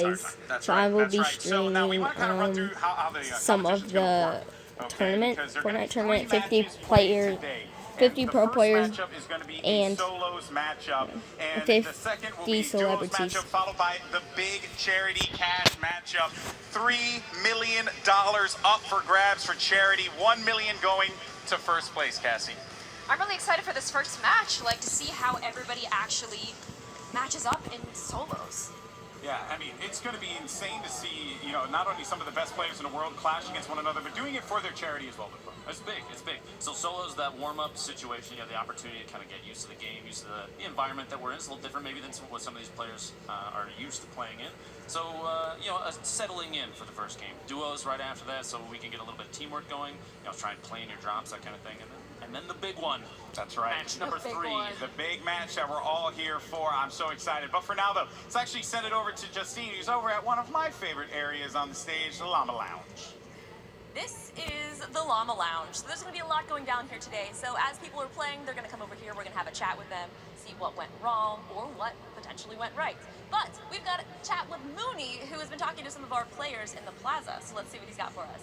guys. So I will be streaming some of the tournament, Fortnite tournament, 50 players, 50 pro players, and 50 celebrities. Followed by the big charity cash matchup. $3 million up for grabs for charity. $1 million going to first place, Cassie. I'm really excited for this first match, like to see how everybody actually matches up in solos. Yeah, I mean, it's going to be insane to see, you know, not only some of the best players in the world clash against one another, but doing it for their charity as well. It's big, it's big. So solos, that warm-up situation, you have the opportunity to kind of get used to the game, used to the environment that we're in. It's a little different maybe than what some of these players are used to playing in. So, you know, settling in for the first game. Duos right after that, so we can get a little bit of teamwork going, you know, try and play in your drops, that kind of thing. And then the big one. That's right. Match number 3. The big match that we're all here for. I'm so excited. But for now, though, let's actually send it over to Justine, who's over at one of my favorite areas on the stage, the Llama Lounge. This is the Llama Lounge. So there's going to be a lot going down here today. So as people are playing, they're going to come over here. We're going to have a chat with them, see what went wrong or what potentially went right. But we've got a chat with Mooney, who has been talking to some of our players in the plaza. So let's see what he's got for us.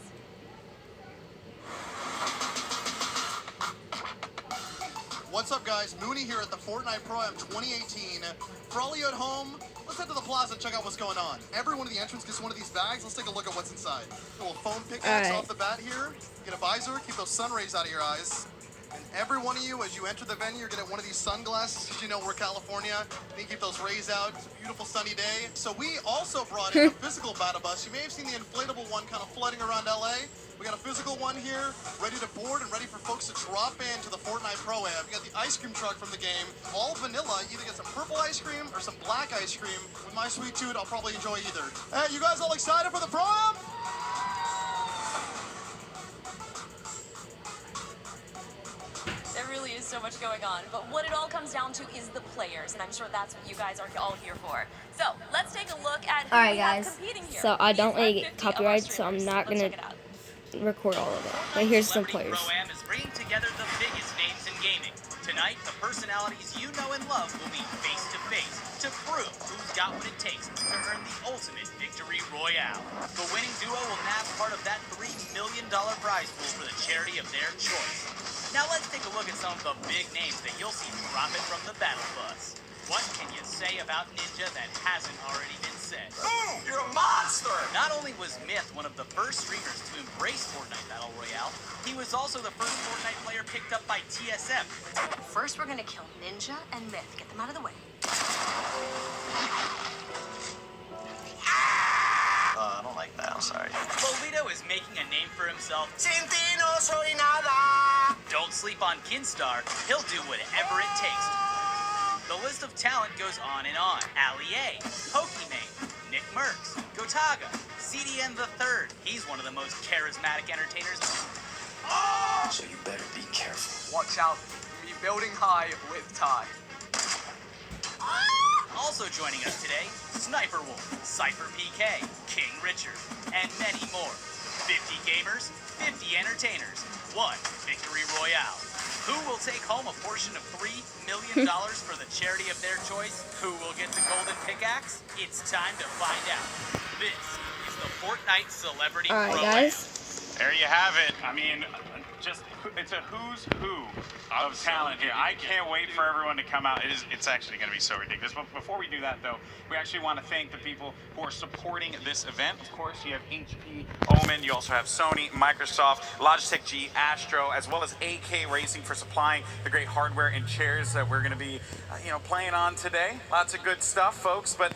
What's up, guys? Mooney here at the Fortnite Pro-Am 2018. For all of you at home, let's head to the plaza and check out what's going on. Every one of the entrants gets one of these bags. Let's take a look at what's inside. A little foam pickaxe off the bat here. Get a visor, keep those sun rays out of your eyes. And every one of you, as you enter the venue, you're gonna get one of these sunglasses, because you know we're California. You need to keep those rays out. It's a beautiful sunny day. So we also brought in a physical battle bus. You may have seen the inflatable one kind of flooding around LA. We got a physical one here, ready to board and ready for folks to drop into the Fortnite Pro-Am. You got the ice cream truck from the game, all vanilla. You either get some purple ice cream or some black ice cream. With my sweet tooth, I'll probably enjoy either. Hey, you guys all excited for the Pro-Am? There really is so much going on, but what it all comes down to is the players, and I'm sure that's what you guys are all here for. So let's take a look at who we have competing here. So I don't really get copyright, so I'm not gonna record all of it. But here's some players. Pro-Am is bringing together the biggest names in gaming. Tonight, the personalities you know and love will meet face to face to prove who's got what it takes to earn the ultimate victory royale. The winning duo will nab part of that $3 million prize pool for the charity of their choice. Now let's take a look at some of the big names that you'll see dropping from the battle bus. What can you say about Ninja that hasn't already been said? Boom! You're a monster! Not only was Myth one of the first streamers to embrace Fortnite Battle Royale, he was also the first Fortnite player picked up by TSM. First, we're gonna kill Ninja and Myth. Get them out of the way. I don't like that, I'm sorry. Lolito is making a name for himself. Sin ti no soy nada. Don't sleep on Kinstar. He'll do whatever it takes. The list of talent goes on and on. Ali A, Pokimane, Nick Merckx, Gotaga, CDN III. He's one of the most charismatic entertainers. So you better be careful. Watch out. Be building high with Ty. Also joining us today, Sniper Wolf, Cypher PK, King Richard, and many more. 50 gamers, 50 entertainers, 1 victory royale. Who will take home a portion of $3 million for the charity of their choice? Who will get the golden pickaxe? It's time to find out. This is the Fortnite Celebrity Pro-Am. Guys. There you have it. I mean, it's a who's who of talent here. I can't wait for everyone to come out. It's actually going to be so ridiculous. But before we do that, though, we actually want to thank the people who are supporting this event. Of course, you have HP, Omen. You also have Sony, Microsoft, Logitech G, Astro, as well as AK Racing for supplying the great hardware and chairs that we're going to be, playing on today. Lots of good stuff, folks. But,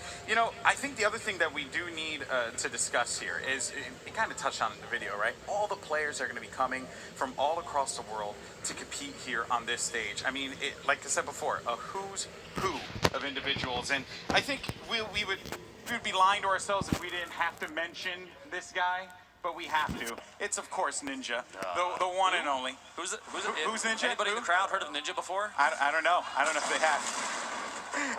I think the other thing that we do need to discuss here is, it kind of touched on in the video, right? All the players are going to be coming from all across the world to compete here on this stage. I mean, like I said before, a who's who of individuals. And I think we would be lying to ourselves if we didn't have to mention this guy, but we have to. It's, of course, Ninja, the one and only. Who's Ninja? Anybody in the crowd heard of Ninja before? I don't know. I don't know if they have.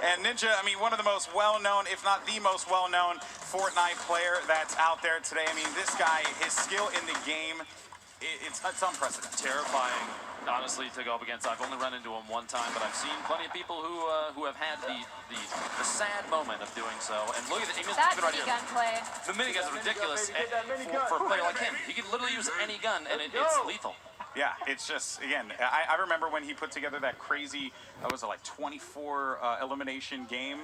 And Ninja, I mean, one of the most well-known, if not the most well-known Fortnite player that's out there today. I mean, this guy, his skill in the game, it's unprecedented. Terrifying. honestly, to go up against. I've only run into him one time, but I've seen plenty of people who have had the sad moment of doing so. And look at it, even That right here. minigun play. The minigun is ridiculous for a player like him. He can literally use any gun, and it's lethal. Yeah, it's just, again, I remember when he put together that crazy, was it like 24 elimination game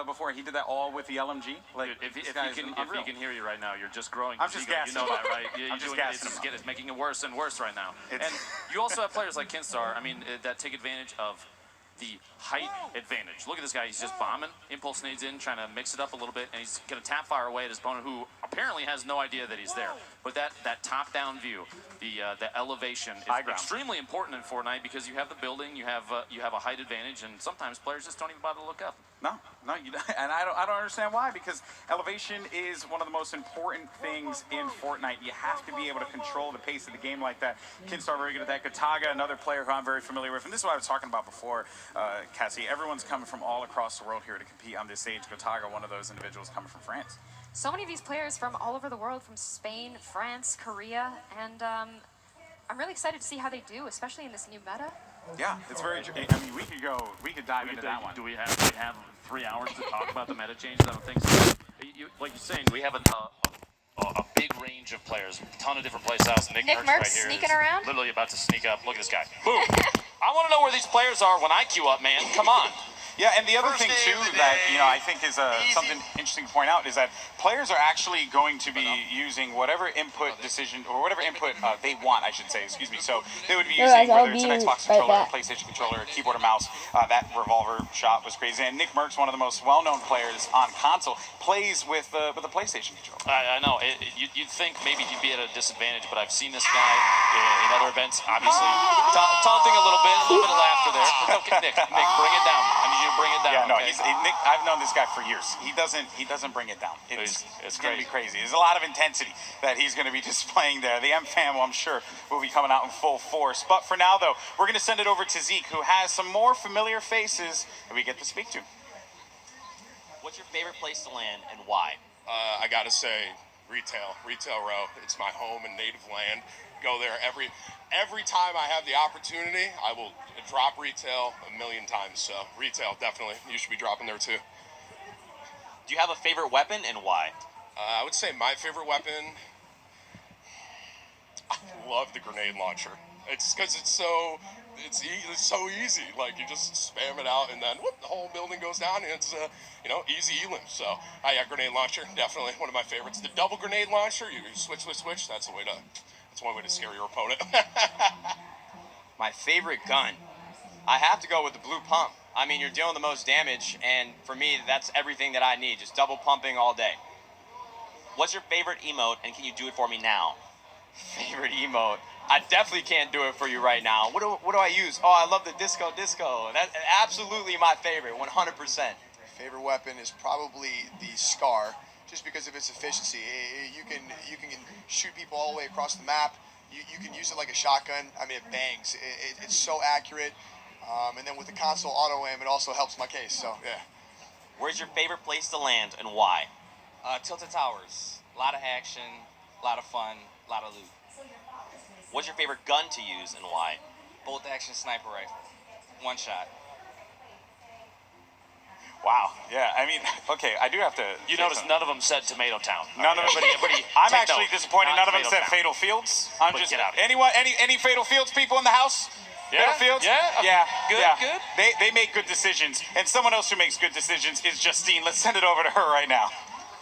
before he did that all with the LMG. Like, if he can hear you right now, you're just growing. I'm just gassing. You know that, right? I'm just gassing. It's making it worse and worse right now. And you also have players like Kinstar, I mean, that take advantage of the height advantage. Look at this guy. He's just bombing. Impulse nades in, trying to mix it up a little bit, and he's going to tap fire away at his opponent, who apparently has no idea that he's there. But that top-down view, the elevation is extremely important in Fortnite because you have the building, you have a height advantage, and sometimes players just don't even bother to look up. No, you don't, and I don't understand why, because elevation is one of the most important things in Fortnite. You have to be able to control the pace of the game like that. Kinstar very good at that. Gataga, another player who I'm very familiar with, and this is what I was talking about before, Cassie. Everyone's coming from all across the world here to compete on this stage. Gataga, one of those individuals coming from France. So many of these players from all over the world, from Spain, France, Korea, and I'm really excited to see how they do, especially in this new meta. Yeah, it's very. I mean, we could dive into that one. Do we have 3 hours to talk about the meta changes? I don't think so. Like you're saying, we have a big range of players, a ton of different play styles. Nick Merckx right here sneaking around, literally about to sneak up. Look at this guy. Boom! I want to know where these players are when I queue up, man. Come on. Yeah, and the other thing too that I think is something interesting to point out is that players are actually going to be using whatever input decision or whatever input they want, I should say. Excuse me. So they would be using whether it's an Xbox controller, a PlayStation controller, a keyboard or mouse. That revolver shot was crazy. And Nick Merckx, one of the most well-known players on console, plays with the PlayStation controller. I know. You'd think maybe he'd be at a disadvantage, but I've seen this guy in other events, obviously taunting a little bit of laughter there. Okay, Nick, bring it down. I need you to bring it down. Yeah, no, okay? Nick, I've known this guy for years. He doesn't bring it down. It's going to be crazy. There's a lot of intensity that he's going to be displaying there. The M fam, I'm sure, will be coming out in full force. But for now, though, we're going to send it over to Zeke, who has some more familiar faces that we get to speak to. What's your favorite place to land and why? I gotta say, retail row. It's my home and native land. Go there every time I have the opportunity. I will drop retail a million times. So retail, definitely. You should be dropping there too. Do you have a favorite weapon and why? I would say my favorite weapon, I love the grenade launcher. It's because it's so easy. Like, you just spam it out and then whoop, the whole building goes down, and it's easy elim. So yeah, grenade launcher, definitely one of my favorites. The double grenade launcher, you switch. That's one way to scare your opponent. My favorite gun, I have to go with the blue pump. I mean, you're dealing the most damage, and for me, that's everything that I need. Just double pumping all day. What's your favorite emote, and can you do it for me now? Favorite emote? I definitely can't do it for you right now. What do I use? Oh, I love the disco. That's absolutely my favorite, 100%. Favorite weapon is probably the Scar, just because of its efficiency. You can shoot people all the way across the map. You can use it like a shotgun. I mean, it bangs. It's so accurate. And then with the console auto aim, it also helps my case. So yeah. Where's your favorite place to land and why? Tilted Towers. A lot of action, a lot of fun, a lot of loot. What's your favorite gun to use and why? Bolt action sniper rifle. One shot. Wow. Yeah. I mean, okay. I do have to. You notice none of them said Tomato Town. None of them. I'm actually disappointed. None of them said Fatal Fields. I'm just. Get out. Anyone? Any Fatal Fields people in the house? Yeah. Fatal Fields? Yeah. Good. They make good decisions, and someone else who makes good decisions is Justine. Let's send it over to her right now.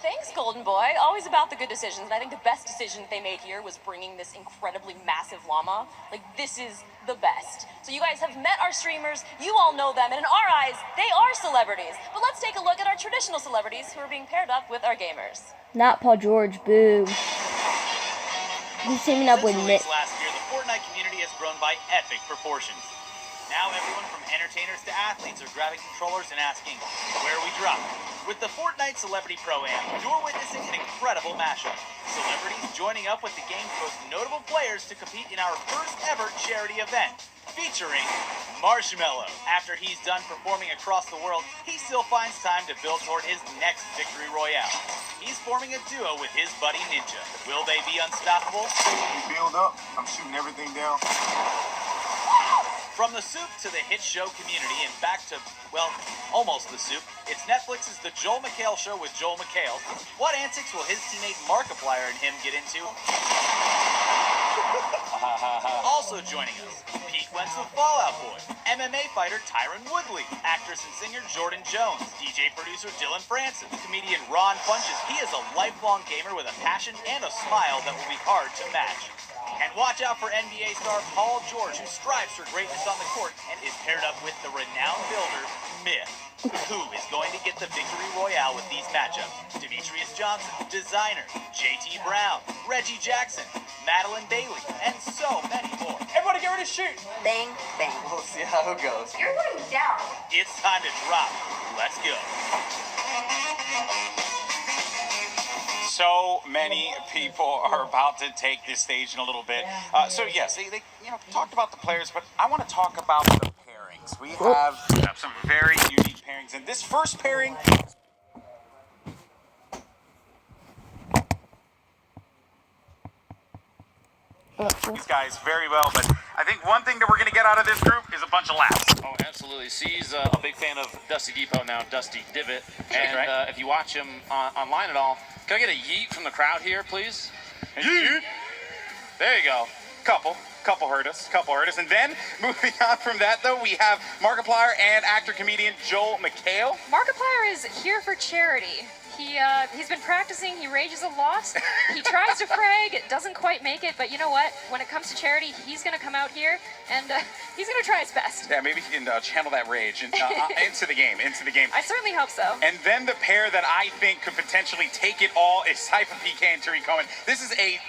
Thanks, Golden Boy. Always about the good decisions. And I think the best decision they made here was bringing this incredibly massive llama. Like, this is the best. So you guys have met our streamers. You all know them. And in our eyes, they are celebrities. But let's take a look at our traditional celebrities who are being paired up with our gamers. Not Paul George. Boo. He's teaming up with Nick. Last year, the Fortnite community has grown by epic proportions. Now everyone from entertainers to athletes are grabbing controllers and asking, where we drop? With the Fortnite Celebrity Pro-Am, you're witnessing an incredible mashup. Celebrities joining up with the game's most notable players to compete in our first ever charity event, featuring Marshmello. After he's done performing across the world, he still finds time to build toward his next victory royale. He's forming a duo with his buddy Ninja. Will they be unstoppable? We build up. I'm shooting everything down. From the soup to the hit show Community and back to, well, almost the soup, it's Netflix's The Joel McHale Show with Joel McHale. What antics will his teammate Markiplier and him get into? Also joining us, Pete Wentz of Fall Out Boy, MMA fighter Tyron Woodley, actress and singer Jordan Jones, DJ producer Dylan Francis, comedian Ron Funches. He is a lifelong gamer with a passion and a smile that will be hard to match. And watch out for NBA star Paul George, who strives for greatness on the court and is paired up with the renowned builder, Myth. Who is going to get the victory royale with these matchups? Demetrius Johnson, Designer, JT Brown, Reggie Jackson, Madeline Bailey, and so many more. Everybody get ready to shoot. Bang, bang. We'll see how it goes. You're going down. It's time to drop. Let's go. So many people are about to take this stage in a little bit. So yes, they talked about the players, but I want to talk about the pairings. We have some very unique pairings, and this first pairing. These guys very well, but I think one thing that we're going to get out of this group is a bunch of laughs. Oh, absolutely. C's a big fan of Dusty Depot now, Dusty Divot. And right. If you watch him online at all, can I get a yeet from the crowd here, please? Yeet. There you go. Couple heard us. And then, moving on from that, though, we have Markiplier and actor-comedian Joel McHale. Markiplier is here for charity. He's been practicing, he rages a lot, he tries to frag, doesn't quite make it, but you know what? When it comes to charity, he's going to come out here, and he's going to try his best. Yeah, maybe he can channel that rage into the game. I certainly hope so. And then the pair that I think could potentially take it all is Cypher PK and Tariq Cohen. This is a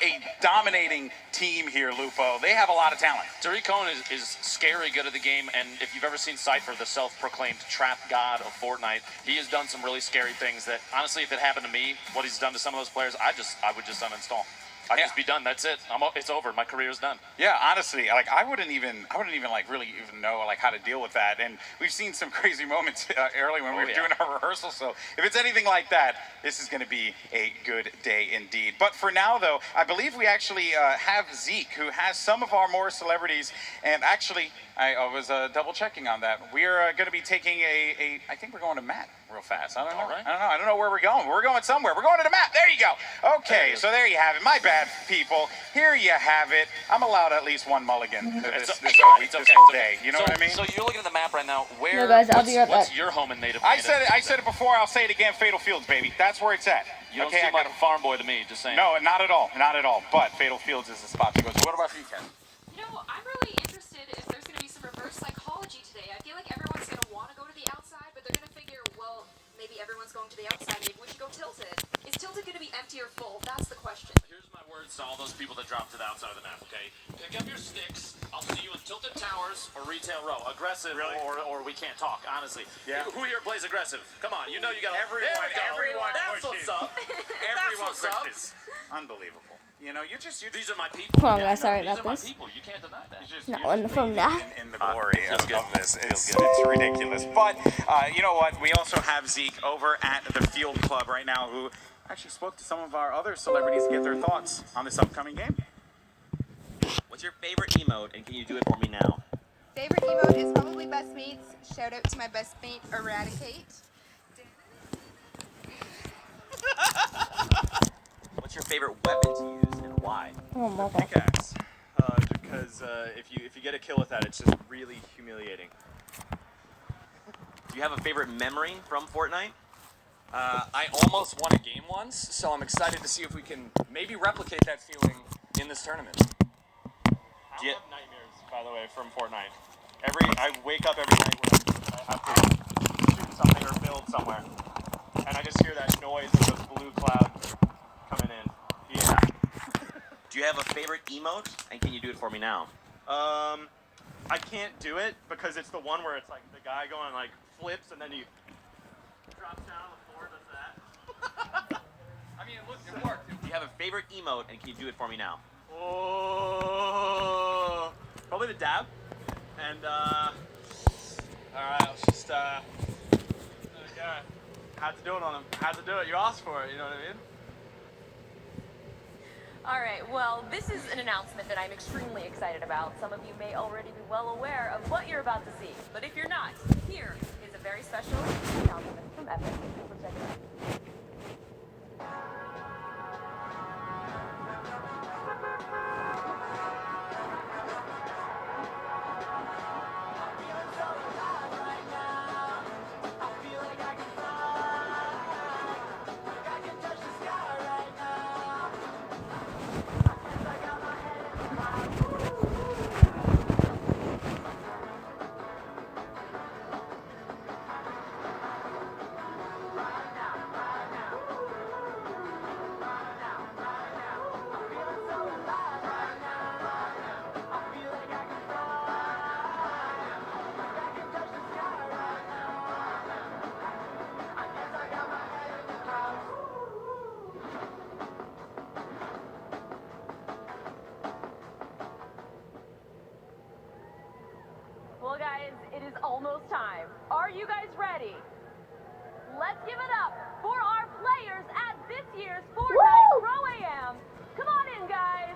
dominating team here, Lupo. They have a lot of talent. Tariq Cohen is scary good at the game, and if you've ever seen Cypher, the self-proclaimed trap god of Fortnite, he has done some really scary things that, honestly, if it happened to me, what he's done to some of those players, I would just uninstall. I'd just be done. That's it. It's over. My career's done. Yeah, honestly, like I wouldn't even like really even know like how to deal with that. And we've seen some crazy moments early when we were doing our rehearsal. So if it's anything like that, this is going to be a good day indeed. But for now, though, I believe we actually have Zeke, who has some of our more celebrities. And actually, I was double checking on that. We're going to be taking I think we're going to Matt real fast. I don't know. Right. I don't know where we're going. We're going somewhere. We're going to the Matt. There you go. Okay, so there you have it. My bad, people. Here you have it. I'm allowed at least one mulligan this whole day. You know what I mean? So you're looking at the map right now. No, guys, I'll be right back. What's your home and native? I said it before. I'll say it again. Fatal Fields, baby. That's where it's at. You don't seem like a farm boy to me. Just saying. No, not at all. Not at all. But Fatal Fields is the spot to go. So what about you, Ken? You know, I'm really interested if there's going to be some reverse psychology today. I feel like everyone's going to want to go to the outside, but they're going to figure, well, maybe everyone's going to the outside. Maybe we should go Tilted. Is Tilted going to be empty or full? That's the question. Here's my words to all those people that drop to the outside of the map, okay? Pick up your sticks. I'll see you in Tilted Towers or Retail Row. Aggressive, really? or we can't talk, honestly. Yeah. Who here plays aggressive? Come on, you know you got to... Everyone That's what's up. Everyone That's what's up. pushes. Unbelievable. You know, These are my people. Hold on, guys, sorry about this. These are my people. You can't deny that. Not on the phone now. In the glory of this. It's ridiculous. But you know what? We also have Zeke over at the Field Club right now, who actually spoke to some of our other celebrities to get their thoughts on this upcoming game. What's your favorite emote, and can you do it for me now? Favorite emote is probably Best Mates. Shout out to my best mate, Eradicate. What's your favorite weapon to use, and why? Oh my God. Pickaxe. Because if you get a kill with that, it's just really humiliating. Do you have a favorite memory from Fortnite? I almost won a game once, so I'm excited to see if we can maybe replicate that feeling in this tournament. I have nightmares, by the way, from Fortnite. I wake up every night when I have to shoot something or build somewhere, and I just hear that noise of those blue clouds coming in. Yeah. Do you have a favorite emote, and can you do it for me now? I can't do it because it's the one where it's like the guy going like flips and then he drops down on the floor, does that. I mean, it worked. Do you have a favorite emote, and can you do it for me now? Oh, probably the dab. And all right, let's just okay. Had to do it on him. Had to do it. You asked for it. You know what I mean? All right, well, this is an announcement that I'm extremely excited about. Some of you may already be well aware of what you're about to see, but if you're not, here is a very special announcement from Epic. Let's check it out. Well, guys, it is almost time. Are you guys ready? Let's give it up for our players at this year's Fortnite Pro-Am. Come on in, guys.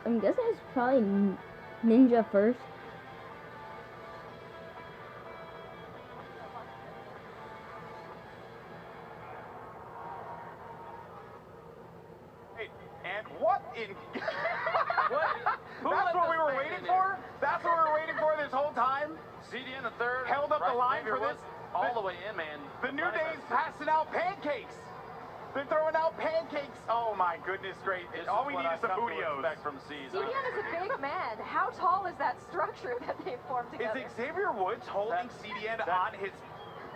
I'm guessing it's probably Ninja first. And what in... That's what we were waiting for? That's what we were waiting for this whole time? CD in the third. Held up the line for this? All the way in, man. The New Day's passing out pancakes. They're throwing out pancakes. Oh my goodness, great. All we need is some bootios. From C's. CDN is a big man. How tall is that structure that they formed together? Is Xavier Woods holding CDN on his...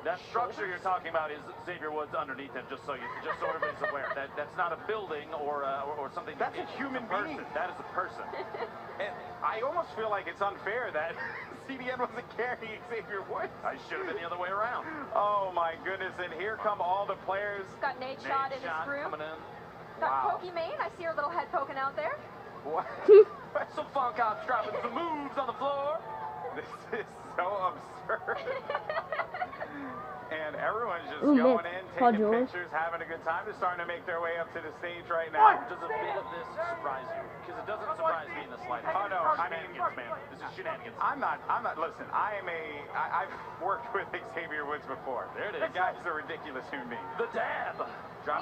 That structure you're talking about is Xavier Woods underneath him, just so everybody's aware. That's not a building or something. That's a human being. That is a person. And I almost feel like it's unfair that CDN wasn't carrying Xavier Woods. I should have been the other way around. Oh my goodness! And here come all the players. Got Nate Shot in his crew. Coming in. Got Pokimane. I see her little head poking out there. What? Some funk out dropping some moves on the floor. This is so absurd. And everyone's just going in, taking pictures, having a good time. They're starting to make their way up to the stage right now. Does a bit of this surprise you? Because it doesn't surprise me in the slightest. Oh no, I mean, man. This is shenanigans. I'm not, listen, I've worked with Xavier Woods before. There it is. The guy's a ridiculous human being. The dab.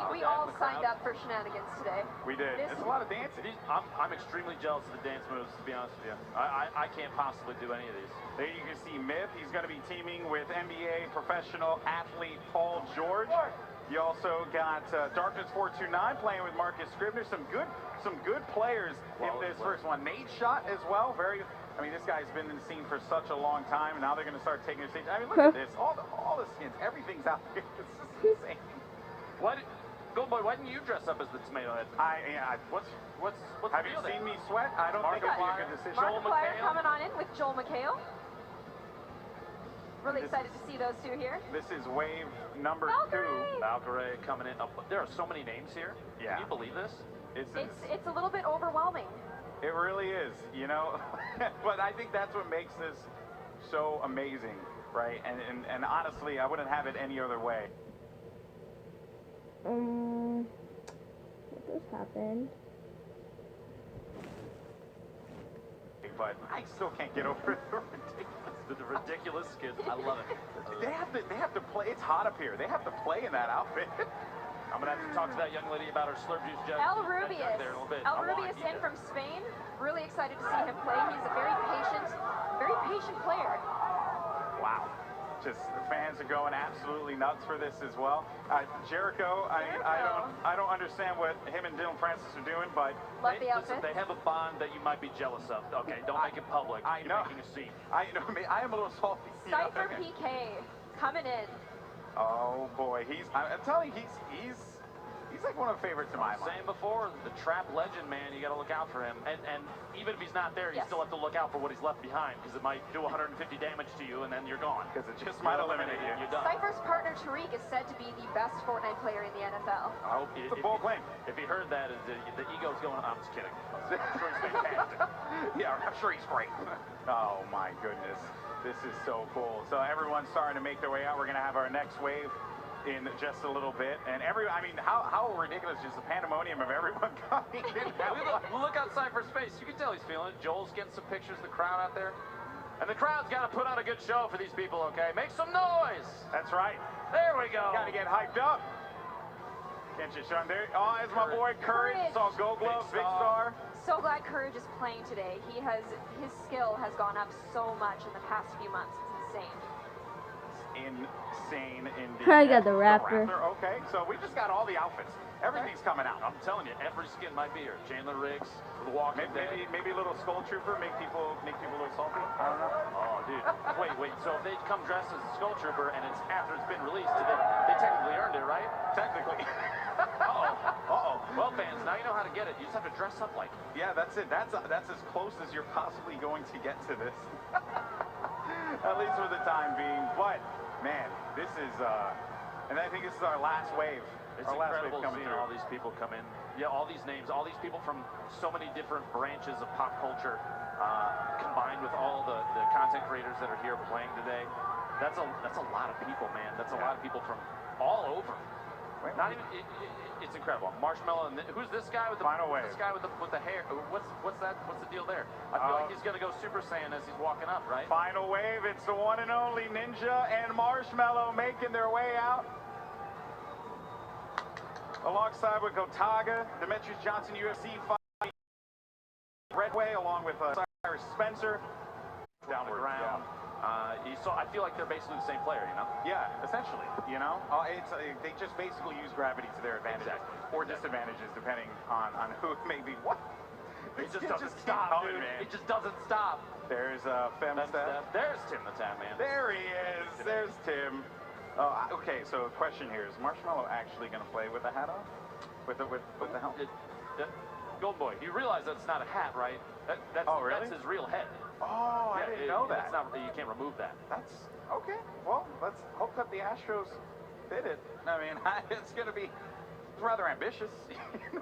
We all signed up for shenanigans today. We did. It's a lot of dancing. I'm extremely jealous of the dance moves, to be honest with you. I can't possibly do any of these. There you can see Myth. He's going to be teaming with NBA professional athlete Paul George. You also got Darkness 429 playing with Marcus Scribner. Some good players in this first one. Nate Shot as well. I mean, this guy's been in the scene for such a long time. And now they're going to start taking the stage. I mean, look at this. All the skins. Everything's out there. This is insane. Goldboy, why didn't you dress up as the tomato head? What's Have you seen me sweat? I don't think it'd be a good decision. Markiplier coming on in with Joel McHale. Really excited to see those two here. This is wave number Valkyrie. 2. Valkyrie coming in. There are so many names here. Yeah. Can you believe this? It's a little bit overwhelming. It really is, you know. But I think that's what makes this so amazing, right? And honestly, I wouldn't have it any other way. What just happened? But I still can't get over the ridiculous skins. I love it. They have to play. It's hot up here. They have to play in that outfit. I'm gonna have to talk to that young lady about her slurp juice jug. El Rubius. There a little bit. El Rubius in from Spain. Really excited to see him play. He's a very patient player. Wow. Just the fans are going absolutely nuts for this as well. Jericho, I don't understand what him and Dylan Francis are doing, but listen, they have a bond that you might be jealous of. Okay, don't make it public. You're making a scene. I am a little salty. Cypher PK coming in. Oh boy, I'm telling you, he's like one of the favorites in my mind. Same before, the trap legend, man, you got to look out for him. And even if he's not there, you Yes. still have to look out for what he's left behind, because it might do 150 damage to you, and then you're gone. Because it just might eliminate you. You're done. Cypher's partner Tariq is said to be the best Fortnite player in the NFL. I hope It's a bold claim. If he heard that, the ego's going. I'm just kidding. I'm sure he's fantastic. Yeah, I'm sure he's great. Oh my goodness, this is so cool. So everyone's starting to make their way out. We're gonna have our next wave in just a little bit, and I mean, how ridiculous is the pandemonium of everyone coming in? Look out Cypher's face. You can tell he's feeling it. Joel's getting some pictures of the crowd out there. And the crowd's got to put on a good show for these people, okay? Make some noise! That's right. There we go. Got to get hyped up. Can't you, Sean? There. Oh, there's my boy Courage. Saw Gold Glove, big star. So glad Courage is playing today. His skill has gone up so much in the past few months. It's insane. Insane indeed. I got the Raptor. Okay, so we just got all the outfits. Everything's coming out. I'm telling you, every skin might be here. Chandler Riggs, The Walking Dead. Maybe a little Skull Trooper, make people a little salty. I don't know. Oh, dude. Wait. So if they come dressed as a Skull Trooper and it's after it's been released, they technically earned it, right? Technically. Uh-oh. Well, fans, now you know how to get it. You just have to dress up like it. Yeah, that's it. That's as close as you're possibly going to get to this. At least for the time being. But man, this is and I think this is our last wave. It's our last incredible wave coming seeing through. all these people come in. Yeah, all these names, all these people from so many different branches of pop culture, combined with all the content creators that are here playing today. That's a lot of people, man. That's a lot of people from all over. Not even it's incredible. Marshmallow, and who's this guy with the Final Wave? This guy with the hair. What's that? What's the deal there? I feel like he's gonna go Super Saiyan as he's walking up, right? Final Wave. It's the one and only Ninja and Marshmallow making their way out. Alongside with Gotaga, Demetrius Johnson, UFC fight, Redway, along with Cyrus Spencer. Down the ground. I feel like they're basically the same player, you know? Yeah, essentially, you know? They just basically use gravity to their advantage or disadvantages, depending on who it may be. What? It just doesn't stop, dude. It just doesn't stop. There's Femstep. There's Tim the Tap Man. There he is. There's Tim. Okay, so the question here is Marshmallow actually going to play with the hat on? With the helmet? Golden Boy, you realize that's not a hat, right? That's his real head. Oh, I didn't know that. You can't remove that. That's okay. Well, let's hope that the Astros did it. I mean, it's going to be rather ambitious.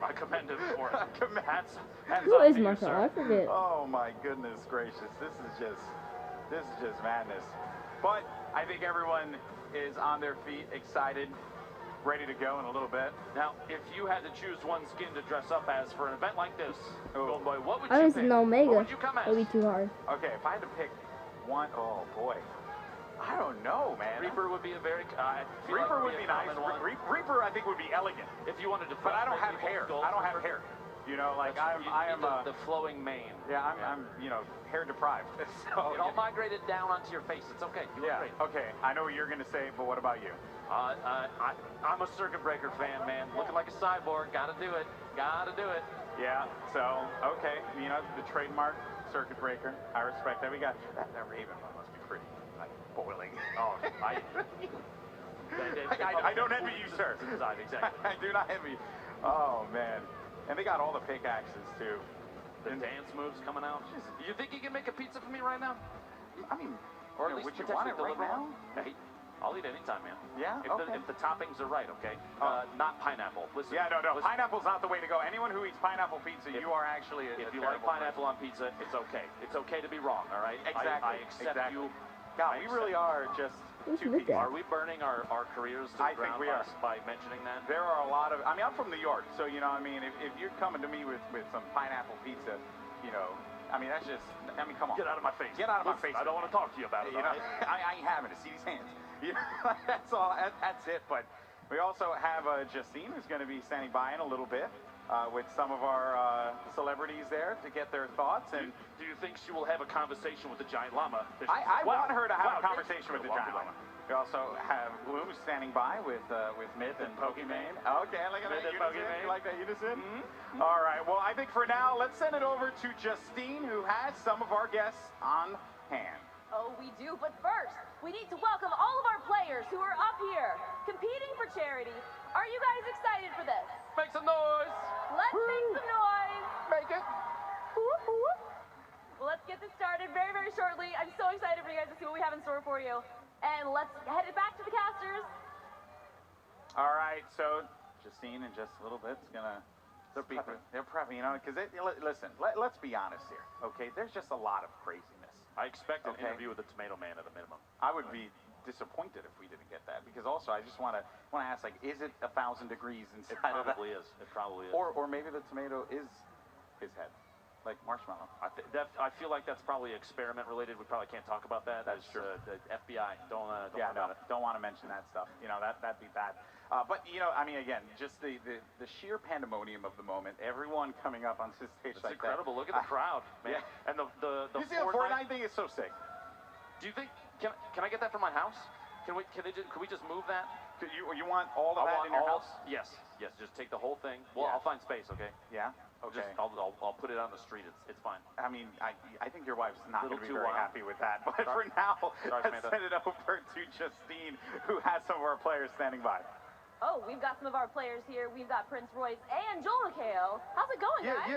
I commend him for it. Hats Who off is to you, Marshall? sir. I forget. Oh my goodness gracious. This is just madness. But I think everyone is on their feet, excited, ready to go in a little bit. Now, if you had to choose one skin to dress up as for an event like this, Golden Boy, what would I you was pick? an Omega. What would you come as? It'll be too hard. Okay, if I had to pick one, oh boy. I don't know, man. Reaper would be a very Reaper would be nice. Reaper I think would be elegant. If you wanted to, but I don't have hair. I don't have hair. You know, like I am the flowing mane. Yeah, I'm hair deprived. So it all migrated down onto your face. It's okay. You look great. Okay. I know what you're gonna say, but what about you? I'm a circuit breaker fan, man. Looking like a cyborg. Gotta do it. Gotta do it. Yeah. So okay, the trademark circuit breaker. I respect that. We got that Raven one must be pretty boiling. Oh, I don't envy you, sir. Exactly. I do not envy you. Oh man. And they got all the pickaxes too. The dance moves coming out. You think you can make a pizza for me right now? I mean, or at least would you want it right now? Hey, I'll eat anytime, man. Yeah. If the toppings are right, okay. Not pineapple. Listen. Yeah, no. Listen. Pineapple's not the way to go. Anyone who eats pineapple pizza, you are actually a If you like pineapple on pizza, it's okay. It's okay to be wrong. All right. Exactly. I accept you. God, we really are just. Are we burning our careers to the ground by mentioning that? There are a lot of, I'm from New York, so if you're coming to me with some pineapple pizza, that's just, come on. Get out of my face. Get out of my face. I don't want to talk to you about it. I ain't having it. See these hands. That's all. That's it. But we also have Justine, who's going to be standing by in a little bit with some of our celebrities there to get their thoughts. And do you think she will have a conversation with the giant llama? I want her to have a conversation with the giant llama. We also have Bloom standing by with Myth and Pokimane. Okay, look at that unison. You like that unison? Mm-hmm. All right. Well, I think for now, let's send it over to Justine, who has some of our guests on hand. Oh, we do. But first, we need to welcome all of our players who are up here competing for charity Are you guys excited for this? Make some noise. Let's make some noise. Make it. Well, let's get this started very, very shortly. I'm so excited for you guys to see what we have in store for you. And let's head it back to the casters. All right, so Justine in just a little bit is gonna. They're prepping, you know, because listen. Let's be honest here, okay? There's just a lot of craziness. I expect an interview with the Tomato Man at a minimum. I would be disappointed if we didn't get that, because also I just want to ask, like, is it 1,000 degrees inside of that? It probably is. It probably is. Or maybe the tomato is his head, like marshmallow. I feel like that's probably experiment related. We probably can't talk about that. That's true. The FBI. Don't want to mention that stuff. You know, that'd be bad. But you know, I mean, again, just the sheer pandemonium of the moment. Everyone coming up on this stage it's like incredible. that. Look at the crowd, man. Yeah. And the you see the Fortnite thing is so sick. Do you think? Can I get that from my house? Can we just move that? You want all of that in your house? Yes. Just take the whole thing. Well, Yeah. I'll find space. Okay. Yeah. Okay. I'll put it on the street. It's fine. I mean, I think your wife's not going to be too very wild. happy with that. But for now, let's send it over to Justine, who has some of our players standing by. Oh, we've got some of our players here. We've got Prince Royce and Joel McHale. How's it going, guys?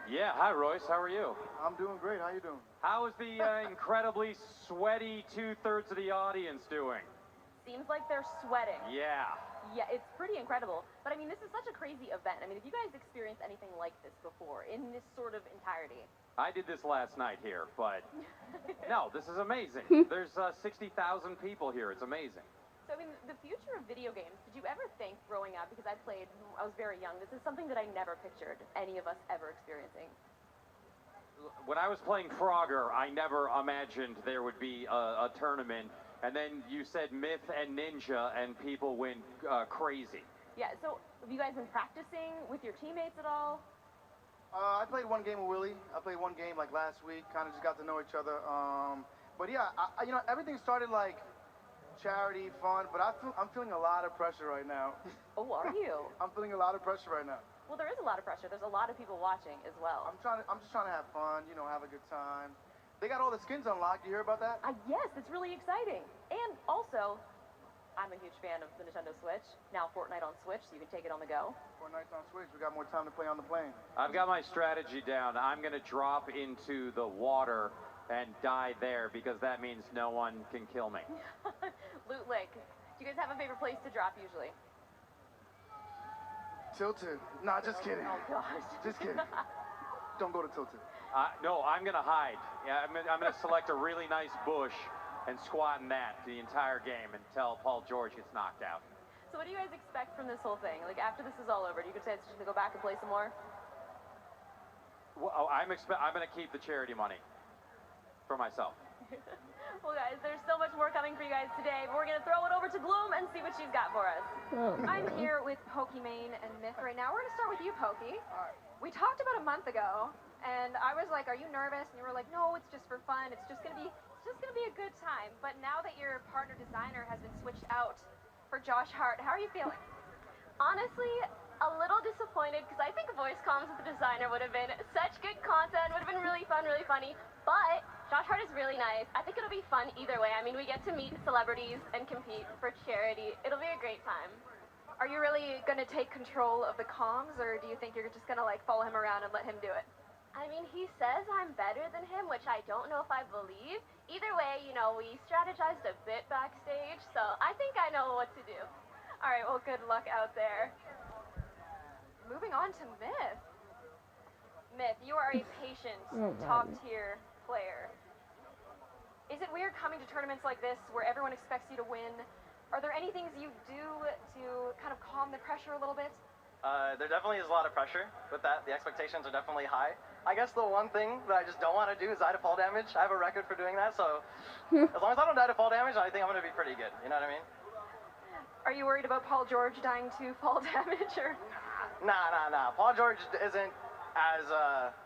Yeah, hi Royce, how are you? I'm doing great, how you doing? How is the incredibly sweaty 2/3 of the audience doing? Seems like they're sweating. Yeah. Yeah, it's pretty incredible. But I mean, this is such a crazy event. I mean, have you guys experienced anything like this before in this sort of entirety? I did this last night here, but no, this is amazing. There's 60,000 people here, it's amazing. So, I mean, the future of video games, did you ever think growing up, because I was very young, this is something that I never pictured any of us ever experiencing. When I was playing Frogger, I never imagined there would be a tournament, and then you said Myth and Ninja, and people went crazy. Yeah, so have you guys been practicing with your teammates at all? I played one game with Willie. I played one game like last week, kind of just got to know each other. But yeah, you know, everything started like charity, fun, but I'm feeling a lot of pressure right now. Oh, are you? I'm feeling a lot of pressure right now. Well, there is a lot of pressure. There's a lot of people watching as well. I'm just trying to have fun, you know, have a good time. They got all the skins unlocked. You hear about that? Yes, it's really exciting. And also, I'm a huge fan of the Nintendo Switch. Now Fortnite on Switch, so you can take it on the go. Fortnite's on Switch. We got more time to play on the plane. I've got my strategy down. I'm going to drop into the water and die there, because that means no one can kill me. Loot Lake. Do you guys have a favorite place to drop usually? Tilted. Nah, just kidding. Oh, gosh. Just kidding. Don't go to Tilted. No, I'm going to hide. Yeah, I'm going to select a really nice bush and squat in that the entire game until Paul George gets knocked out. So what do you guys expect from this whole thing? Like, after this is all over, do you consider to go back and play some more? Well, I'm going to keep the charity money for myself. Well, guys, there's so much more coming for you guys today, but we're going to throw it over to Gloom and see what she's got for us. I'm here with Pokimane and Myth right now. We're going to start with you, Pokey. We talked about a month ago, and I was like, are you nervous? And you were like, no, it's just for fun. It's just going to be a good time. But now that your partner designer has been switched out for Josh Hart, how are you feeling? Honestly, a little disappointed, because I think voice comms with the designer would have been such good content, would have been really fun, really funny. But Josh Hart is really nice. I think it'll be fun either way. I mean, we get to meet celebrities and compete for charity. It'll be a great time. Are you really going to take control of the comms, or do you think you're just going to like follow him around and let him do it? I mean, he says I'm better than him, which I don't know if I believe. Either way, you know, we strategized a bit backstage, so I think I know what to do. All right, well, good luck out there. Moving on to Myth. Myth, you are a patient, top-tier player. Is it weird coming to tournaments like this where everyone expects you to win? Are there any things you do to kind of calm the pressure a little bit? There definitely is a lot of pressure with that. The expectations are definitely high. I guess the one thing that I just don't want to do is die to fall damage. I have a record for doing that, so as long as I don't die to fall damage, I think I'm going to be pretty good. You know what I mean? Are you worried about Paul George dying to fall damage, or? Nah. Paul George isn't as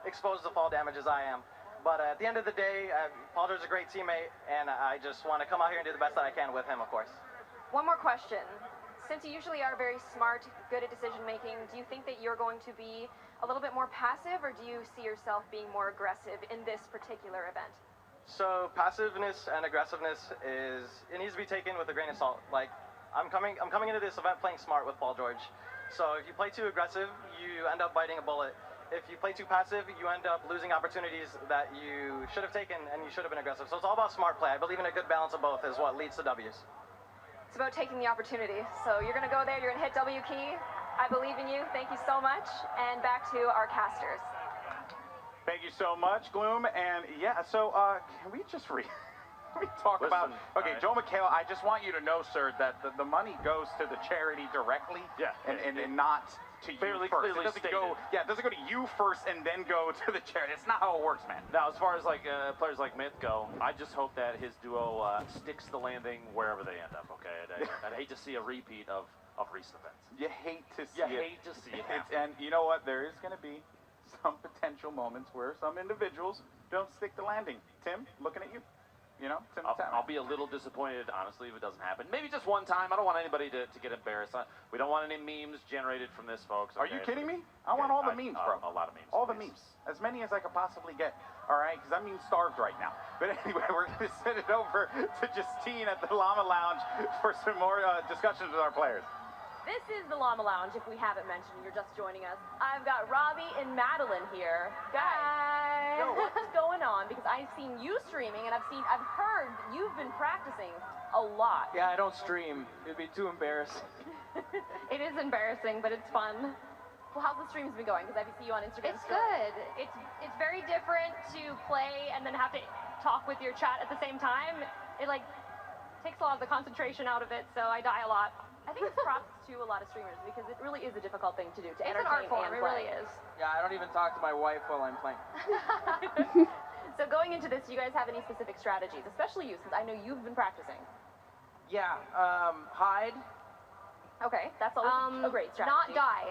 exposed to fall damage as I am. But at the end of the day, Paul George is a great teammate, and I just want to come out here and do the best that I can with him, of course. One more question. Since you usually are very smart, good at decision making, do you think that you're going to be a little bit more passive, or do you see yourself being more aggressive in this particular event? So passiveness and aggressiveness it needs to be taken with a grain of salt. Like, I'm coming into this event playing smart with Paul George. So if you play too aggressive, you end up biting a bullet. If you play too passive, you end up losing opportunities that you should have taken and you should have been aggressive. So it's all about smart play. I believe in a good balance of both is what leads to W's. It's about taking the opportunity. So you're going to go there, you're going to hit W key. I believe in you. Thank you so much. And back to our casters. Thank you so much, Gloom. And yeah, so can we just talk about... Okay, Joe McHale, I just want you to know, sir, that the money goes to the charity directly. Yeah. And not to you first. It doesn't go, it doesn't go to you first and then go to the charity. It's not how it works, man. Now, as far as like players like Myth go, I just hope that his duo sticks the landing wherever they end up, okay? I'd hate to see a repeat of recent events. You hate to see it. You hate to see it happen. And you know what? There is going to be some potential moments where some individuals don't stick the landing. Tim, looking at you. You know, I'll be a little disappointed, honestly, if it doesn't happen. Maybe just one time. I don't want anybody to get embarrassed. We don't want any memes generated from this, folks. Are you kidding me? I want all the memes, bro. A lot of memes. All the memes. As many as I could possibly get. All right? Because I'm being starved right now. But anyway, we're going to send it over to Justine at the Llama Lounge for some more discussions with our players. This is the Llama Lounge, if we haven't mentioned, you're just joining us. I've got Robbie and Madeline here. Guys, what's going on? Because I've seen you streaming, and I've heard that you've been practicing a lot. Yeah, I don't stream. It'd be too embarrassing. It is embarrassing, but it's fun. Well, how's the streams been going? Because I see you on Instagram. It's good. It's very different to play and then have to talk with your chat at the same time. It like takes a lot of the concentration out of it, so I die a lot. I think it's props to a lot of streamers because it really is a difficult thing to do, to It's an entertain art form, and it play. really is. Yeah, I don't even talk to my wife while I'm playing. So going into this, do you guys have any specific strategies, especially you, since I know you've been practicing? Yeah, hide. Okay, that's always a great strategy. Not die.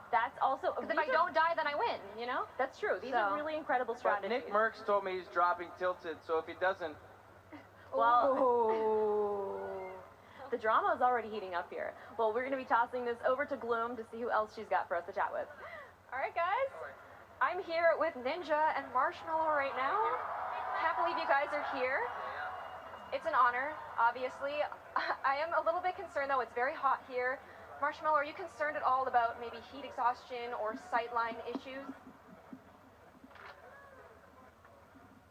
That's also... Because if I don't die, then I win, you know? That's true. These are really incredible But strategies. Nick Merckx told me he's dropping tilted, so if he doesn't... Well... The drama is already heating up here. Well, we're going to be tossing this over to Gloom to see who else she's got for us to chat with. All right, guys. I'm here with Ninja and Marshmallow right now. Can't believe you guys are here. It's an honor, obviously. I am a little bit concerned, though. It's very hot here. Marshmallow, are you concerned at all about maybe heat exhaustion or sightline issues?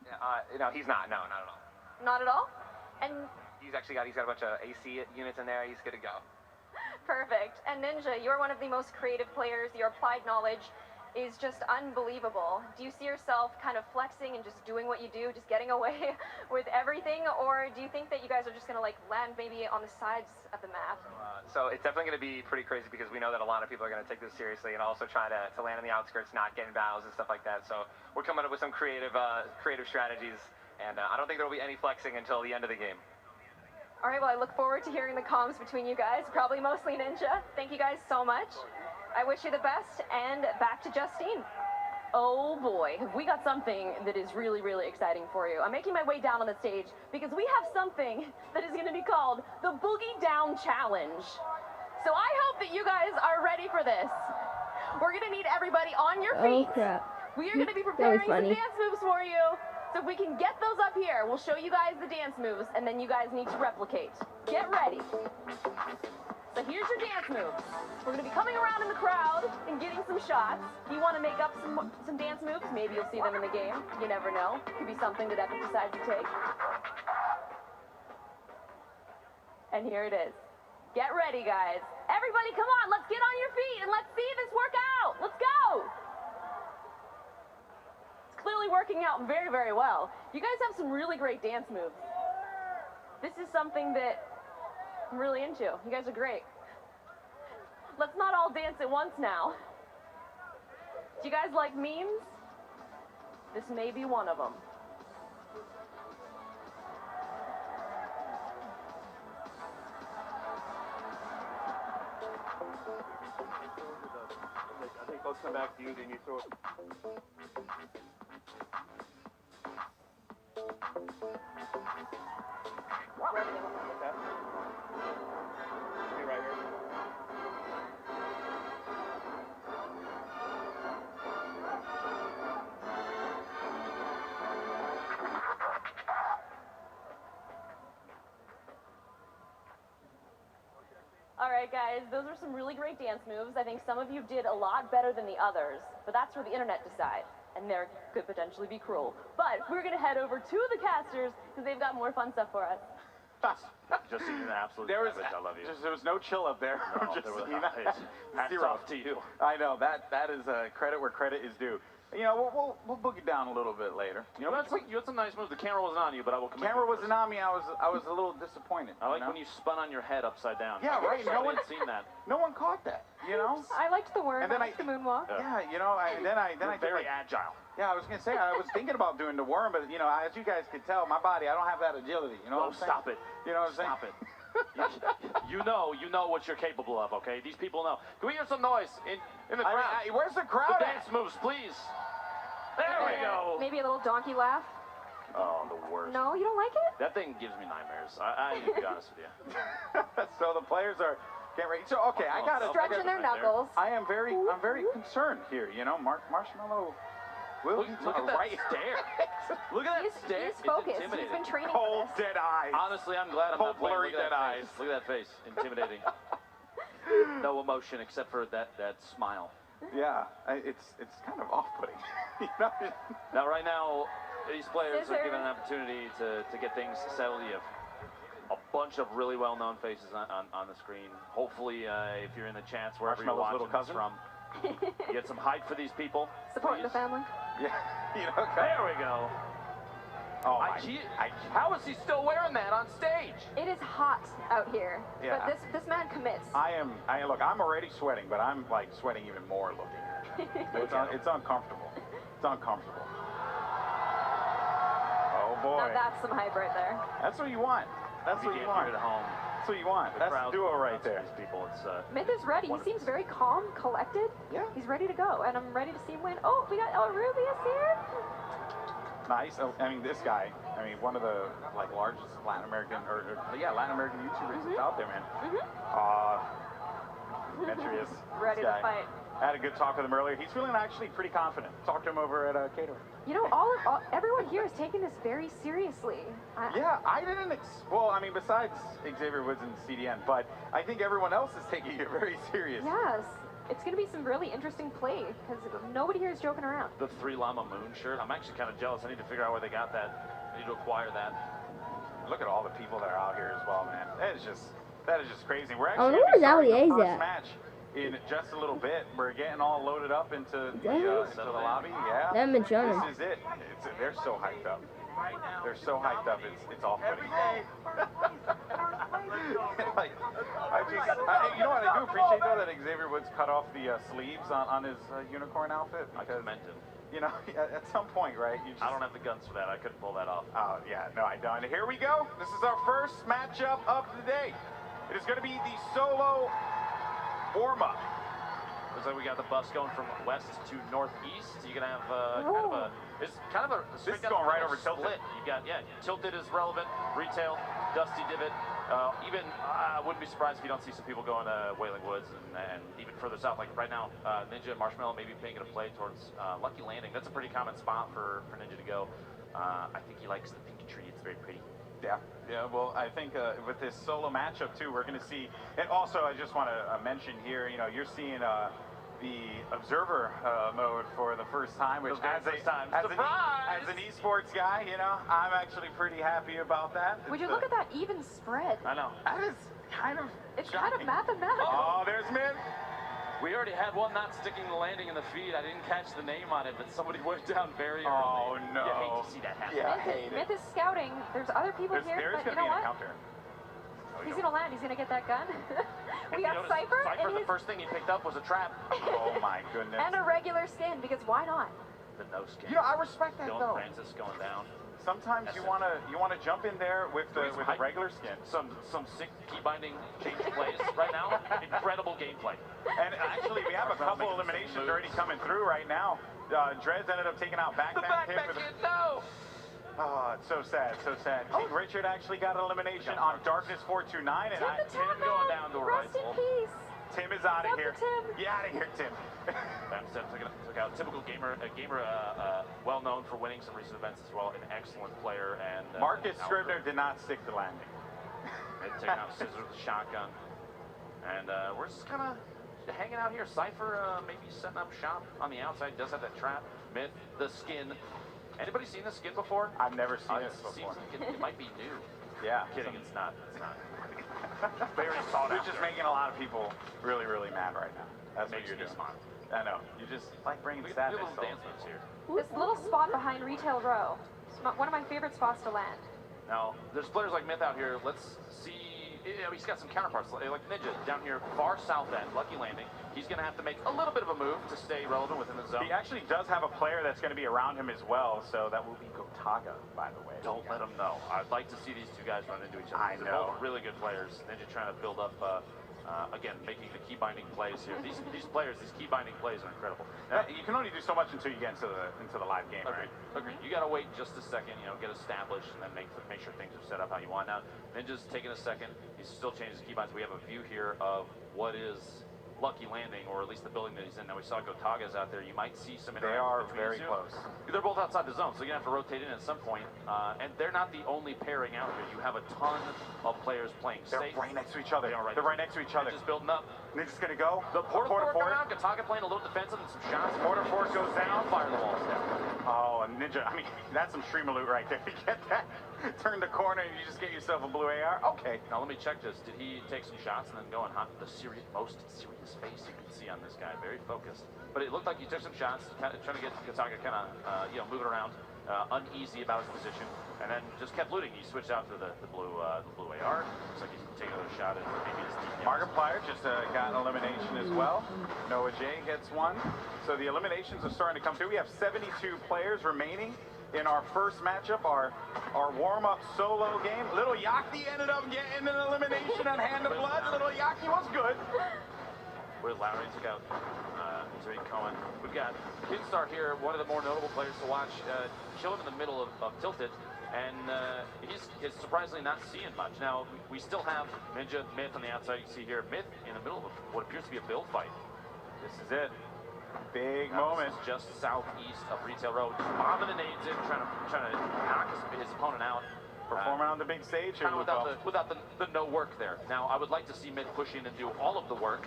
No, he's not. No, not at all. Not at all? And He's got a bunch of AC units in there. He's good to go. perfect. And Ninja, you're one of the most creative players. Your applied knowledge is just unbelievable. Do you see yourself kind of flexing and just doing what you do, just getting away with everything? Or do you think that you guys are just going to like land maybe on the sides of the map? So it's definitely going to be pretty crazy because we know that a lot of people are going to take this seriously and also try to land on the outskirts, not getting battles and stuff like that. So we're coming up with some creative strategies, and I don't think there'll be any flexing until the end of the game. All right, well, I look forward to hearing the comms between you guys, probably mostly Ninja. Thank you guys so much. I wish you the best, and back to Justine. Oh boy, have we got something that is really, really exciting for you. I'm making my way down on the stage because we have something that is going to be called the Boogie Down Challenge. So I hope that you guys are ready for this. We're going to need everybody on your feet. Oh crap. We are going to be preparing some dance moves for you. So if we can get those up here, we'll show you guys the dance moves, and then you guys need to replicate. Get ready. So here's your dance moves. We're going to be coming around in the crowd and getting some shots. If you want to make up some dance moves, maybe you'll see them in the game. You never know. Could be something that Epic decides to take. And here it is. Get ready, guys. Everybody, come on. Let's get on your feet and let's see this work out. Let's go. Clearly working out very, very well. You guys have some really great dance moves. This is something that I'm really into. You guys are great. Let's not all dance at once now. Do you guys like memes? This may be one of them. I think they'll come back to you, then you throw it. right, guys, those are some really great dance moves. I think some of you did a lot better than the others, but that's where the internet decide. And there could potentially be cruel. But we're going to head over to the casters because they've got more fun stuff for us. Just an absolute there was, savage. I love you. There was no chill up there. No, just, there was you know, hats zero. off to you. I know that is credit where credit is due. You know, we'll book it down a little bit later. You know, You had some nice moves. The camera wasn't on you, but I will commend camera you. wasn't on me. I was a little disappointed. I like when you spun on your head upside down. Yeah, right. No one seen that. No one caught that. You know. I liked the worm. And then I liked the moonwalk. Yeah, you know. Then I You're very agile. Yeah, I was gonna say I was thinking about doing the worm, but you know, as you guys can tell, my body, I don't have that agility. You know what I'm saying? Stop it. You know what I'm saying? Stop it. You know what you're capable of, okay? These people know. Can we hear some noise in the crowd? Where's the crowd? The dance moves, please. There we go. Maybe a little donkey laugh. Oh, the worst. No, you don't like it? That thing gives me nightmares. I need to be honest with you. So the players are getting ready. So okay, I got stretching their knuckles. I'm very concerned here. You know, Marshmallow. Look at that stare. Look at that stare. He's focused. It's intimidating. He's been training Cold, for this. dead eyes. Honestly, I'm glad I'm Cold, not playing. blurry, Look at dead that eyes. face. Look at that face. Intimidating. No emotion except for that smile. Yeah, it's kind of off-putting. You know? Now, right now, these players are given an opportunity to get things settled. You have a bunch of really well-known faces on the screen. Hopefully, if you're in the chance wherever you're watching this from, you get some hype for these people. Supporting the family. Yeah, you know. There we go. Oh, how is he still wearing that on stage? It is hot out here, Yeah. but this man commits. Look, I'm already sweating, but I'm like sweating even more looking at it. It's uncomfortable. It's uncomfortable. Oh boy. Now that's some hype right there. That's what you want. That's what you want. At home. That's what you want. That's the duo right there. These people, it's Myth is ready. He seems very calm, collected. Yeah. He's ready to go, and I'm ready to see him win. Oh, we got Rubius here. Nice. I mean, this guy. I mean, one of the largest Latin American Latin American YouTubers that's out there, man. Demetrius. Ready to fight. I had a good talk with him earlier. He's feeling actually pretty confident. Talked to him over at catering. You know, everyone here is taking this very seriously. Yeah, I didn't. Well, I mean, besides Xavier Woods and CDN, but I think everyone else is taking it very serious. Yes. It's going to be some really interesting play, because nobody here is joking around. the 3 Llama Moon shirt. I'm actually kind of jealous. I need to figure out where they got that. I need to acquire that. Look at all the people that are out here as well, man. That is just crazy. We're I actually wonder where starting the Zalia's first at. match in just a little bit. We're getting all loaded up into the lobby. Yeah. They haven't been showing him. This is it. They're so hyped up. They're so hyped up. It's off-putting. You know what? I do appreciate though that Xavier Woods cut off the sleeves on his unicorn outfit. I commend him. You know, at some point, right? I don't have the guns for that. I couldn't pull that off. Oh, yeah, no, I don't. Here we go. This is our first matchup of the day. It is going to be the solo warm-up. Looks like we got the bus going from west to northeast. You're gonna have it's kind of a this is going right over Tilted. Split. You got Tilted is relevant, retail, Dusty Divot. Even I wouldn't be surprised if you don't see some people going to Wailing Woods and even further south. Like right now, Ninja and Marshmallow maybe making a play towards Lucky Landing. That's a pretty common spot for Ninja to go. I think he likes the pink tree. It's very pretty. Yeah, well, I think with this solo matchup too, we're going to see, and also I just want to mention here, you know, you're seeing the observer mode for the first time, which as an esports guy, you know, I'm actually pretty happy about that. Would you look at that even spread? I know. That is kind of It's shocking. kind of mathematical. Oh, there's Myth. We already had one not sticking the landing in the feed. I didn't catch the name on it, but somebody went down very early. Oh, no. You hate to see that happen. Yeah, I hate Myth is scouting. There's other people here, There is but you going to know be an what? encounter. He's going to land. He's going to get that gun. We got Notice Cypher, Cypher, and the first thing he picked up was a trap. Oh, my goodness. and a regular skin, because why not? The no skin. You know, I respect that, Dylan though. Francis going down. Sometimes you want to jump in there with the regular skin. Some sick key binding change plays right now. Incredible gameplay. And actually, we have a couple eliminations already coming through right now. Dreads ended up taking out backpack The backpack kid, no! Oh, it's so sad, so sad. King Richard actually got an elimination on Darkness 429, and Tim going down to a Rest in rifle. peace. Tim is out of here. Tim. Get out of here, Tim. Took out typical gamer, well known for winning some recent events as well. An excellent player and Marcus Scribner did not stick the landing. Taking out Scissor with the shotgun. And we're just kind of hanging out here. Cypher maybe setting up shop on the outside. Does have that trap. Myth, the skin. Anybody seen the skin before? I've never seen this before. Seems like it might be new. Yeah. Kidding, it's not. It's not. Very sought You're just making a lot of people really, really mad right now. That's what you're doing. Smile. I know. You just like bringing We sadness. little dance moves here. This little spot behind Retail Row, it's one of my favorite spots to land. Now, there's players like Myth out here. Let's see. He's got some counterparts, like Ninja down here, far south end, Lucky Landing. He's going to have to make a little bit of a move to stay relevant within the zone. He actually does have a player that's going to be around him as well, so that will be Gotaga, by the way. Don't let him know. I'd like to see these two guys run into each other. They're both really good players. Ninja trying to build up, again, making the key binding plays here. These players, these key binding plays are incredible. Now, you can only do so much until you get into the live game, right? Agreed. You got to wait just a second, get established, and then make sure things are set up how you want. Now, Ninja's taking a second. He's still changing his keybinds. We have a view here of what is Lucky Landing, or at least the building that he's in. Now, we saw Gotaga's out there. You might see some interaction. They are between very the two. close. They're both outside the zone, so you're going to have to rotate in at some point. And they're not the only pairing out here. You have a ton of players playing safe. They're right next to each other. They're right next to each other. Just building up. Ninja's going to go. The Porta Fort coming out. Gotaga playing a little defensive and some shots. Porta Fort goes down. Fire the walls down. Oh, and Ninja, I mean, that's some stream loot right there. You get that? Turn the corner and you just get yourself a blue AR. Okay. Now let me check this. Did he take some shots and then go and hunt the most serious face you can see on this guy? Very focused. But it looked like he took some shots, trying to get Gotaga kind of, moving around, uneasy about his position, and then just kept looting. He switched out to the blue AR. Looks like he's taking another shot at maybe his team. Markiplier just got an elimination as well. Noah J gets one. So the eliminations are starting to come through. We have 72 players remaining in our first matchup, our warm-up solo game. Little Yaki ended up getting an elimination on Hand of Blood. Little Yaki was good. Where Lowry took out Tariq Cohen. We've got Kidstar here, one of the more notable players to watch, chilling in the middle of Tilted, and he's surprisingly not seeing much. Now, we still have Ninja, Myth on the outside. You can see here, Myth in the middle of what appears to be a build fight. This is it. Big moment. This is just southeast of Retail Road. Just bombing the nades in, trying to knock his opponent out. Performing on the big stage here, without the no work there. Now, I would like to see Myth push in and do all of the work,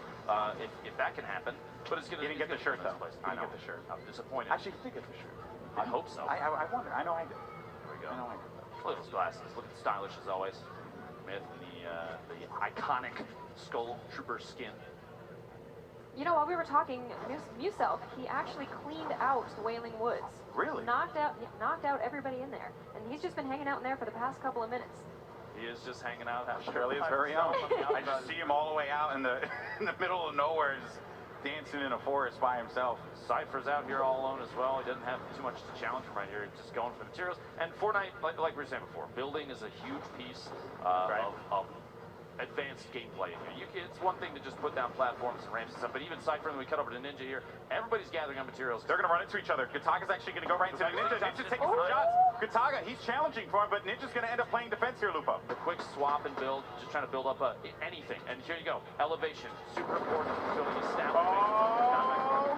if that can happen. But it's going to get the shirt though. I know. Get the shirt. I'm disappointed. Actually, he did get the shirt. I hope so. I wonder. I know I did. There we go. I know I did. Look at those glasses. Looking stylish as always. Myth in the iconic Skull Trooper skin. While we were talking, Muself, he actually cleaned out the Wailing Woods. Really? Knocked out everybody in there. And he's just been hanging out in there for the past couple of minutes. He is just hanging out. Australia's very own. I just see him all the way out in the middle of nowhere, just dancing in a forest by himself. Cypher's out here all alone as well. He doesn't have too much to challenge him right here. He's just going for materials. And Fortnite, like we were saying before, building is a huge piece of advanced gameplay here. It's one thing to just put down platforms and ramps and stuff, but even Cypher, and we cut over to Ninja here, everybody's gagathering on materials. They're going to run into each other. Gotaga's actually going to go right into Ninja. Ninja's taking some shots. Gotaga, he's challenging for him, but Ninja's going to end up playing defense here, Lupo. The quick swap and build, just trying to build up anything. And here you go. Elevation, super important. Building establishment.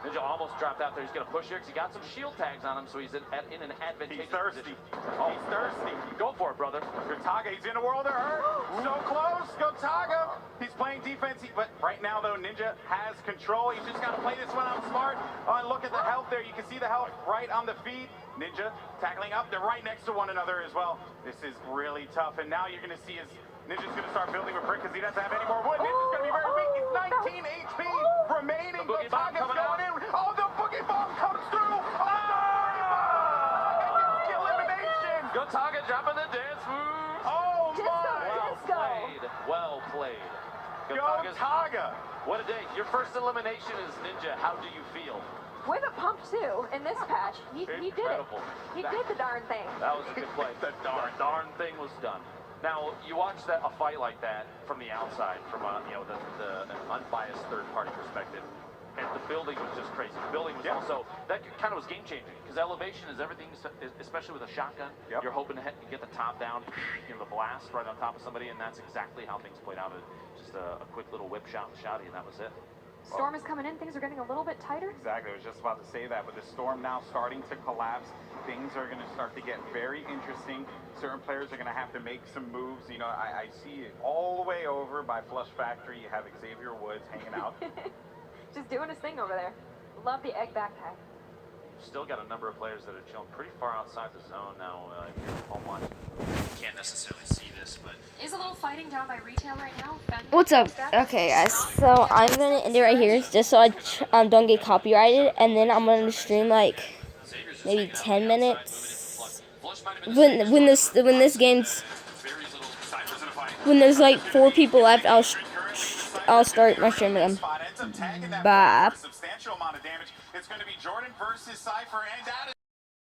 Ninja almost dropped out there. He's going to push here because he got some shield tags on him, so he's in an advantageous position. He's thirsty. Go for it, brother. Gotaga, he's in a world of hurt. So close. Gotaga. He's playing defense, but right now, though, Ninja has control. He's just got to play this one out smart. And look at the health there. You can see the health right on the feed. Ninja tackling up. They're right next to one another as well. This is really tough. And now you're going to see Ninja's going to start building with brick because he doesn't have any more wood. Ninja's going to be very weak. He's 19 HP remaining. Gotaga's going in. Oh, the boogie bomb comes through. Oh, the elimination. Gotaga dropping the dance moves. Oh, Well played. Gotaga. What a day. Your first elimination is Ninja. How do you feel? With a pump, too, in this patch. He did it. He did the darn thing. That was a good play. The darn thing was done. Now, you watch a fight like that from the outside, from an unbiased third-party perspective, and the building was just crazy. The building was also, that kind of was game-changing, because elevation is everything, especially with a shotgun. You're hoping to get the top down, the blast right on top of somebody, and that's exactly how things played out. Just a quick little whip shot and shotty, and that was it. Storm is coming in. Things are getting a little bit tighter. Exactly. I was just about to say that. With the storm now starting to collapse, things are going to start to get very interesting. Certain players are going to have to make some moves. You know, I see it all the way over by Flush Factory. You have Xavier Woods hanging out. Just doing his thing over there. Love the egg backpack. You've still got a number of players that are chilling pretty far outside the zone now. If you're home watching, you can't necessarily see this, but Is a little fighting down by retail right now. What's up? Okay, guys. So I'm gonna end it right here, just so I don't get copyrighted, and then I'm gonna stream like maybe 10 minutes. When there's like 4 people left, I'll start my stream again. Bye. Substantial amount of damage. It's going to be Jordan versus Cypher, and that is